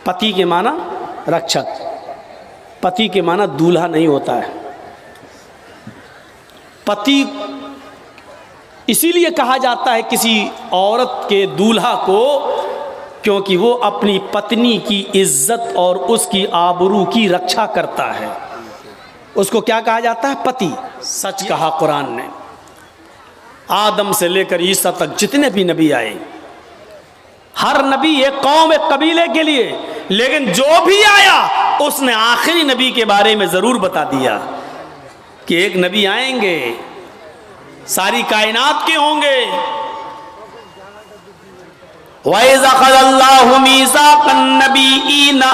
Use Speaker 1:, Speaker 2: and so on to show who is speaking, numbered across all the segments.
Speaker 1: पति के माना रक्षक, पति के माना दूल्हा नहीं होता है। पति इसीलिए कहा जाता है किसी औरत के दूल्हा को, क्योंकि वो अपनी पत्नी की इज्जत और उसकी आबरू की रक्षा करता है। उसको क्या कहा जाता है? पति। सच कहा कुरान ने। आदम से लेकर ईसा तक जितने भी नबी आए, हर नबी एक कौम, एक कबीले के लिए, लेकिन जो भी आया उसने आखिरी नबी के बारे में जरूर बता दिया कि एक नबी आएंगे, सारी कायनात के होंगे। वइज़ अख़ज़ल्लाहु मीसाक़न नबिय्यीना,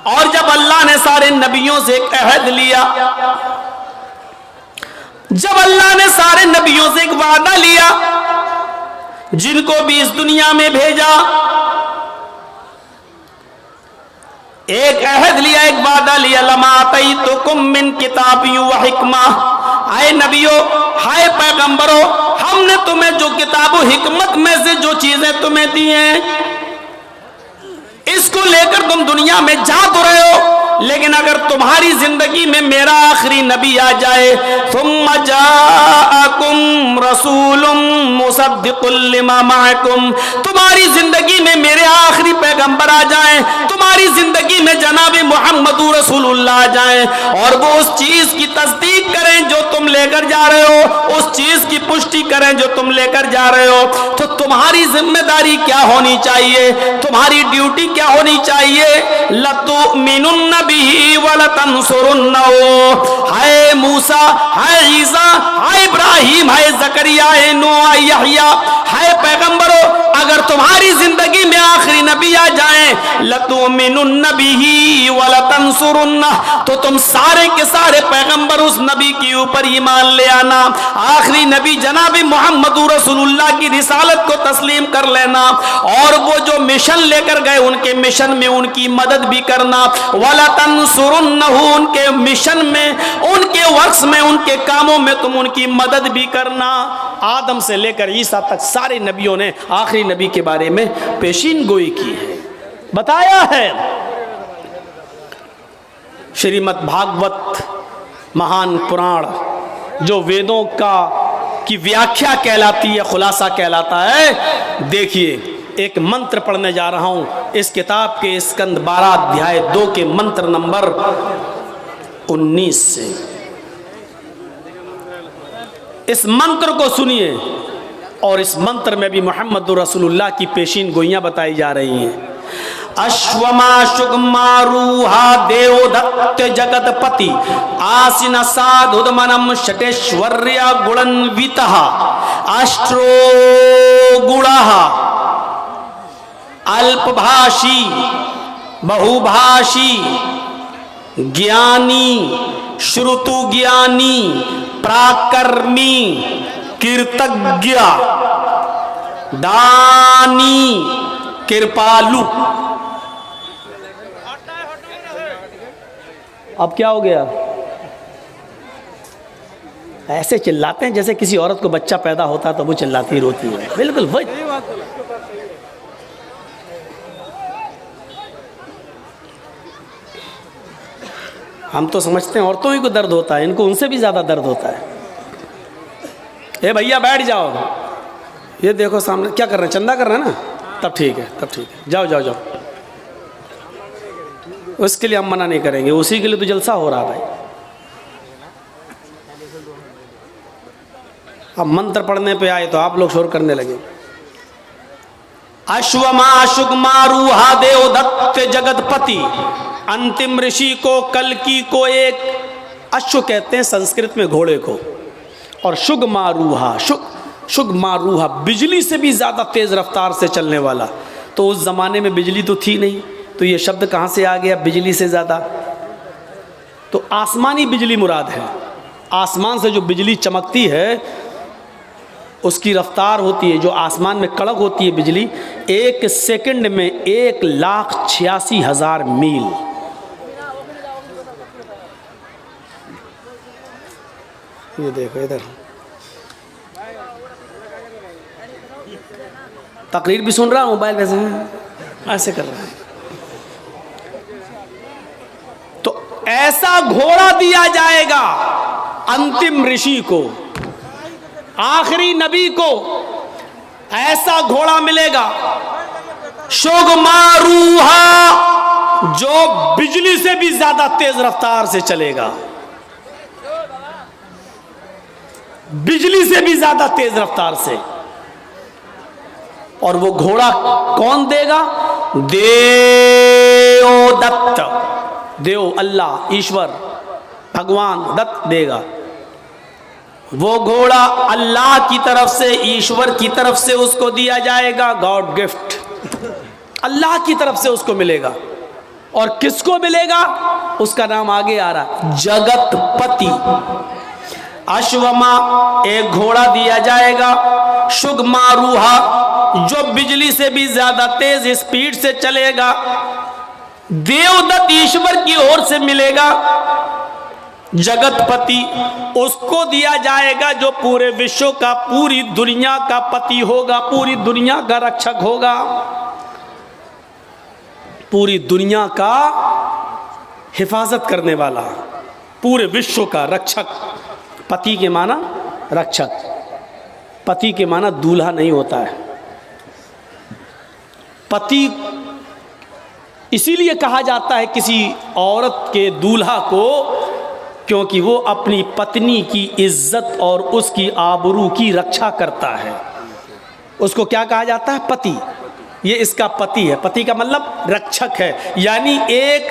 Speaker 1: और जब अल्लाह ने सारे नबियों से एक अहद लिया, जब अल्लाह ने सारे नबियों से एक वादा लिया, जिनको भी इस दुनिया में भेजा, एक अहद लिया, एक वादा लिया, लमा आतैतुकुम मिन किताबिन व हिकमा, आए नबियों, हाय पैगंबरों, हमने तुम्हें जो किताब व हिकमत में से जो चीजें तुम्हें दी हैं, इसको लेकर तुम दुनिया में जा तो रहे हो, लेकिन अगर तुम्हारी जिंदगी में मेरा आखिरी नबी आ जाए, सुम्मा जाअकुम रसूलुम मुसद्दिकुल लिमा माअकुम, तुम्हारी जिंदगी में मेरे आखिरी पैगंबर आ जाएं, तुम्हारी जिंदगी में जनाब मुहम्मदुर रसूलुल्लाह आ जाएं, और वो उस चीज की तस्दीक करें जो तुम लेकर जा रहे हो, उस चीज की पुष्टि करें जो तुम लेकर जा रहे हो, तो तुम्हारी जिम्मेदारी क्या होनी चाहिए, तुम्हारी ड्यूटी क्या होनी चाहिए? लतुमिनुन्न बिही व लतंसुरुन्नहु। हाय मूसा, हाय ईसा, हाय इब्राहिम, हाय ज़करिया, हाय नूह, हाय यहया, हाय पैगंबरों, अगर तुम्हारी जिंदगी में आखिरी नबी आ जाए, लतुमिनुन्न बिही व लतंसुरुन्नहु, तो तुम सारे के सारे पैगंबर उस नबी के ऊपर ईमान ले आना, आखिरी नबी जनाब मुहम्मदुर रसूलुल्लाह की रिसालत को तस्लीम कर लेना, और वो जो मिशन लेकर गए उनके मिशन में उनकी मदद भी करना, वला तंसुरुन्नहु, उनके मिशन में, उनके वर्क्स में, उनके कामों में तुम उनकी मदद भी करना। आदम से लेकर ईसा तक सारे नबियों ने आखिरी नबी के बारे में पेशीन गोई की है, बताया है। श्रीमद् भागवत महान पुराण जो वेदों की व्याख्या कहलाती है, खुलासा कहलाता है, देखिए एक मंत्र पढ़ने जा रहा हूं इस किताब के स्कंद 12 अध्याय 2 के मंत्र नंबर 19 से। इस मंत्र को सुनिए, और इस मंत्र में भी मोहम्मद रसूलुल्लाह की पेशीन गोइयां बताई जा रही हैं। अश्वमा शुगमारूहा देवदत्त जगतपति आसीन साधुदमनम षटेश्वर्या गुणन्वितः अष्ट्रो गुणः अल्पभाषी बहुभाषी ज्ञानी श्रुतु ज्ञानी प्राकर्मी कीर्तज्ञ दानी कृपालु। अब क्या हो गया? ऐसे चिल्लाते हैं जैसे किसी औरत को बच्चा पैदा होता तो वो चिल्लाती रोती है। बिल्कुल वही। हम तो समझते हैं औरतों ही को दर्द होता है, इनको उनसे भी ज्यादा दर्द होता है। ए भैया बैठ जाओ, ये देखो सामने क्या कर रहे हैं, चंदा कर रहे हैं ना, तब ठीक है, तब ठीक है, जाओ जाओ जाओ। उसके लिए हम मना नहीं करेंगे, उसी के लिए तो जलसा हो रहा भाई। अब मंत्र पढ़ने पे आए तो आप लोग शोर करने लगे। अश्वमा शुगमारूहा देवदत्त जगतपति, अंतिम ऋषि को, कल्कि को, एक अश्व कहते हैं संस्कृत में घोड़े को, और शुगमारूहा, शुगमारूहा बिजली से भी ज्यादा तेज रफ्तार से चलने वाला। तो उस जमाने में बिजली तो थी नहीं, तो ये शब्द कहां से आ गया बिजली से ज्यादा? तो आसमानी बिजली मुराद है। आसमान से जो बिजली चमकती है उसकी रफ्तार होती है, जो आसमान में कड़क होती है बिजली, 1 सेकंड में 1,86,000 मील। ये देखो इधर तकरीर भी सुन रहा हूँ, मोबाइल वैसे ऐसे कर रहा है। ऐसा घोड़ा दिया जाएगा अंतिम ऋषि को, आखिरी नबी को ऐसा घोड़ा मिलेगा, शुगमारूहा, जो बिजली से भी ज्यादा तेज रफ्तार से चलेगा, बिजली से भी ज्यादा तेज रफ्तार से। और वो घोड़ा कौन देगा? देवदत्त, देव अल्लाह, ईश्वर, भगवान दत्त देगा। वो घोड़ा अल्लाह की तरफ से, ईश्वर की तरफ से उसको दिया जाएगा, गॉड गिफ्ट, अल्लाह की तरफ से उसको मिलेगा। और किसको मिलेगा? उसका नाम आगे आ रहा, जगतपति। अश्वमा, एक घोड़ा दिया जाएगा, शुगमारूहा, जो बिजली से भी ज्यादा तेज स्पीड से चलेगा, देवदत्त ईश्वर की ओर से मिलेगा। जगतपति, उसको दिया जाएगा जो पूरे विश्व का, पूरी दुनिया का पति होगा, पूरी दुनिया का रक्षक होगा, पूरी दुनिया का हिफाजत करने वाला, पूरे विश्व का रक्षक। पति के माना रक्षक, पति के माना दूल्हा नहीं होता है। पति इसीलिए कहा जाता है किसी औरत के दूल्हा को, क्योंकि वो अपनी पत्नी की इज्जत और उसकी आबरू की रक्षा करता है। उसको क्या कहा जाता है? पति। ये इसका पति है। पति का मतलब रक्षक है। यानी एक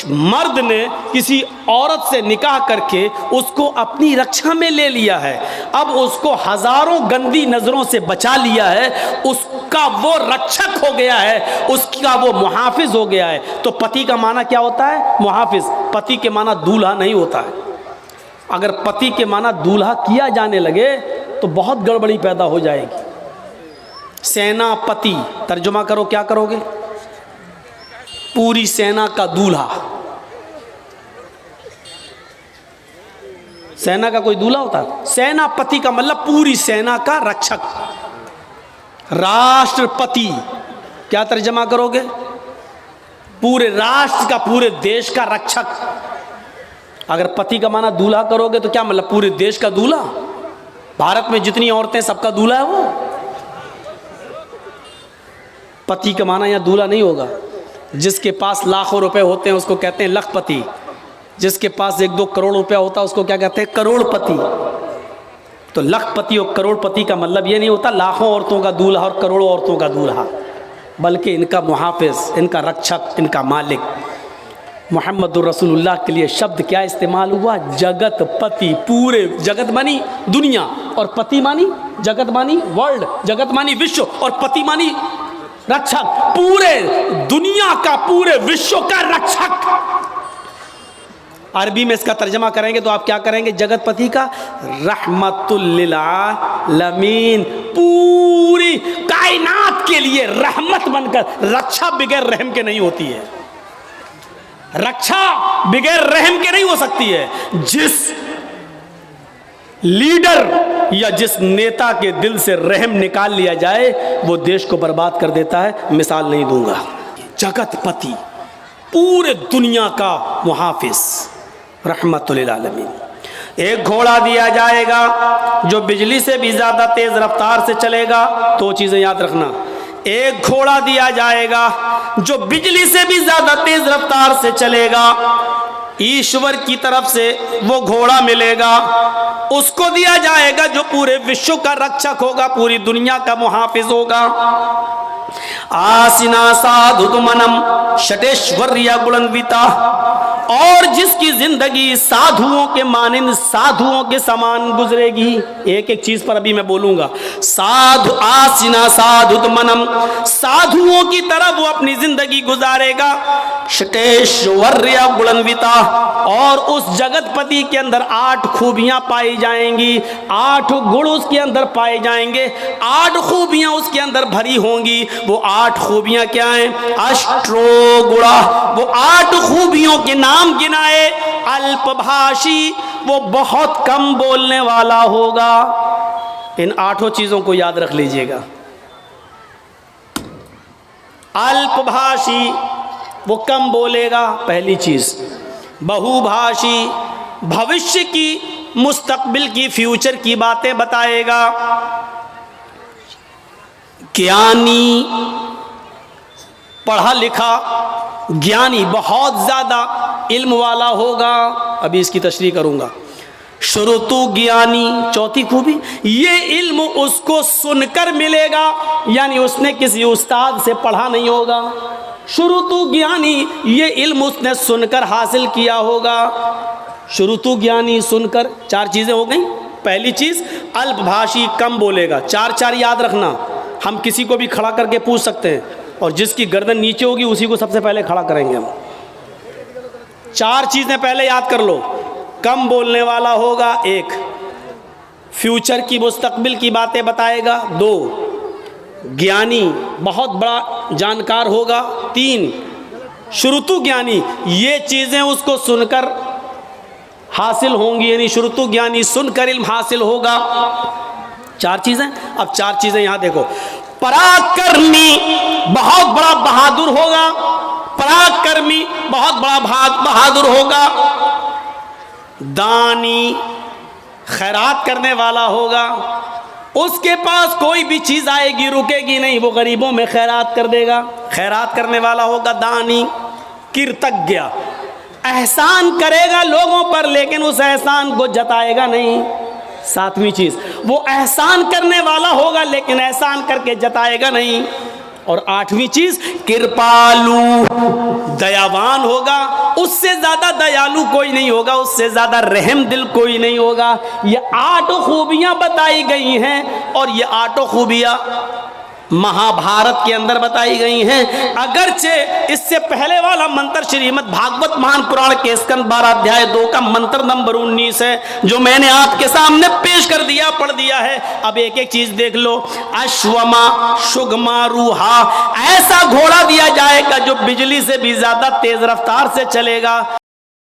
Speaker 1: मर्द ने किसी औरत से निकाह करके उसको अपनी रक्षा में ले लिया है, अब उसको हजारों गंदी नजरों से बचा लिया है, उसका वो रक्षक हो गया है, उसका वो मुहाफिज हो गया है। तो पति का माना क्या होता है? मुहाफिज। पति के माना दूल्हा नहीं होता है। अगर पति के माना दूल्हा किया जाने लगे तो बहुत गड़बड़ी पैदा हो जाएगी। सेनापति, तर्जुमा करो, क्या करोगे? पूरी सेना का दूल्हा। सेना का कोई दूल्हा होता है? सेनापति का मतलब पूरी सेना का रक्षक। राष्ट्रपति, क्या तर्जुमा करोगे? पूरे राष्ट्र का, पूरे देश का रक्षक। अगर पति का माना दूल्हा करोगे तो क्या मतलब? पूरे देश का दूल्हा। भारत में जितनी औरतें सबका दूल्हा है वो। पति का माना यहाँ दूल्हा नहीं होगा। जिसके पास लाखों रुपए होते हैं उसको कहते हैं लखपति, जिसके पास 1-2 करोड़ रुपया होता है उसको क्या कहते हैं? करोड़पति। तो लखपति और करोड़पति का मतलब ये नहीं होता लाखों औरतों का दूल्हा और करोड़ों औरतों का दूल्हा, बल्कि इनका मुहाफिज, इनका रक्षक, इनका मालिक। मुहम्मदुर रसूलुल्लाह के लिए शब्द क्या इस्तेमाल हुआ? जगतपति। पूरे जगत मानी दुनिया, और पति मानी जगत मानी वर्ल्ड, जगत मानी विश्व, और पति मानी रक्षक। पूरे दुनिया का, पूरे विश्व का रक्षक। अरबी में इसका तर्जमा करेंगे तो आप क्या करेंगे? जगतपति का रहमतुल लिल आलमीन, पूरी कायनात के लिए रहमत बनकर। रक्षा बगैर रहम के नहीं होती है, रक्षा बगैर रहम के नहीं हो सकती है। जिस लीडर या जिस नेता के दिल से रहम निकाल लिया जाए वो देश को बर्बाद कर देता है। मिसाल नहीं दूंगा। जगतपति, पूरे दुनिया का मुहाफिज, रहमतुल लिल आलमीन। एक घोड़ा दिया जाएगा जो बिजली से भी ज्यादा तेज रफ्तार से चलेगा। दो चीजें याद रखना, एक घोड़ा दिया जाएगा जो बिजली से भी ज्यादा तेज रफ्तार से चलेगा, ईश्वर की तरफ से वो घोड़ा मिलेगा। उसको दिया जाएगा जो पूरे विश्व का रक्षक होगा, पूरी दुनिया का मुहाफिज होगा। आसिना साधुमनम शटेश्वर्या गुणन्विता, और जिसकी जिंदगी साधुओं के मानिंद, साधुओं के समान गुजरेगी। एक एक चीज पर अभी मैं बोलूंगा। साधु, आसिना साधुमनम, साधुओं की तरह वो अपनी जिंदगी गुजारेगा। शटेश्वर्या गुणन्विता, और उस जगतपति के अंदर 8 खूबियां पाई जाएंगी, 8 गुण उसके अंदर पाए जाएंगे, 8 खूबियां उसके अंदर भरी होंगी। वो 8 खूबियां क्या हैं? अष्टो गुणा, वो 8 खूबियों के नाम गिनाए। अल्पभाषी, वो बहुत कम बोलने वाला होगा। इन 8 चीजों को याद रख लीजिएगा। अल्पभाषी, वो कम बोलेगा, पहली चीज। बहुभाषी, भविष्य की, मुस्तकबिल की, फ्यूचर की बातें बताएगा। ज्ञानी, पढ़ा लिखा, ज्ञानी, बहुत ज्यादा इल्म वाला होगा। अभी इसकी तशरीह करूंगा। श्रुतु ज्ञानी, चौथी खूबी, ये इल्म उसको सुनकर मिलेगा, यानी उसने किसी उस्ताद से पढ़ा नहीं होगा। श्रुतु ज्ञानी, ये इल्म उसने सुनकर हासिल किया होगा। श्रुतु ज्ञानी, सुनकर, चार चीजें हो गई। पहली चीज अल्पभाषी, कम बोलेगा। चार चार याद रखना। हम किसी को भी खड़ा करके पूछ सकते हैं, और जिसकी गर्दन नीचे होगी उसी को सबसे पहले खड़ा करेंगे हम। चार चीजें पहले याद कर लो। कम बोलने वाला होगा, एक। फ्यूचर की, मुस्तकबिल की बातें बताएगा, दो। ज्ञानी, बहुत बड़ा जानकार होगा, तीन। श्रुतु ज्ञानी, ये चीजें उसको सुनकर हासिल होंगी, यानी श्रुतु ज्ञानी, सुनकर इल्म हासिल होगा। चार चीजें। अब चार चीजें यहां देखो। पराक्रमी, बहुत बड़ा बहादुर होगा। पराक्रमी, बहुत बड़ा बहादुर होगा। दानी, खैरात करने वाला होगा। उसके पास कोई भी चीज आएगी रुकेगी नहीं, वो गरीबों में खैरात कर देगा। खैरात करने वाला होगा दानी। कृतज्ञ, एहसान करेगा लोगों पर, लेकिन उस एहसान को जताएगा नहीं। सातवीं चीज, वो एहसान करने वाला होगा लेकिन एहसान करके जताएगा नहीं। और आठवीं चीज, कृपालु, दयावान होगा। उससे ज्यादा दयालु कोई नहीं होगा, उससे ज्यादा रहम दिल कोई नहीं होगा। ये 8 खूबियां बताई गई हैं, और ये 8 खूबियां महाभारत के अंदर बताई गई हैं। अगरचे इससे पहले वाला मंत्र श्रीमद् भागवत महान पुराण के स्कंद 12 अध्याय 2 का मंत्र नंबर 19 है, जो मैंने आपके सामने पेश कर दिया, पढ़ दिया है। अब एक एक चीज देख लो। अश्वमा शुगमा रूहा, ऐसा घोड़ा दिया जाएगा जो बिजली से भी ज्यादा तेज रफ्तार से चलेगा।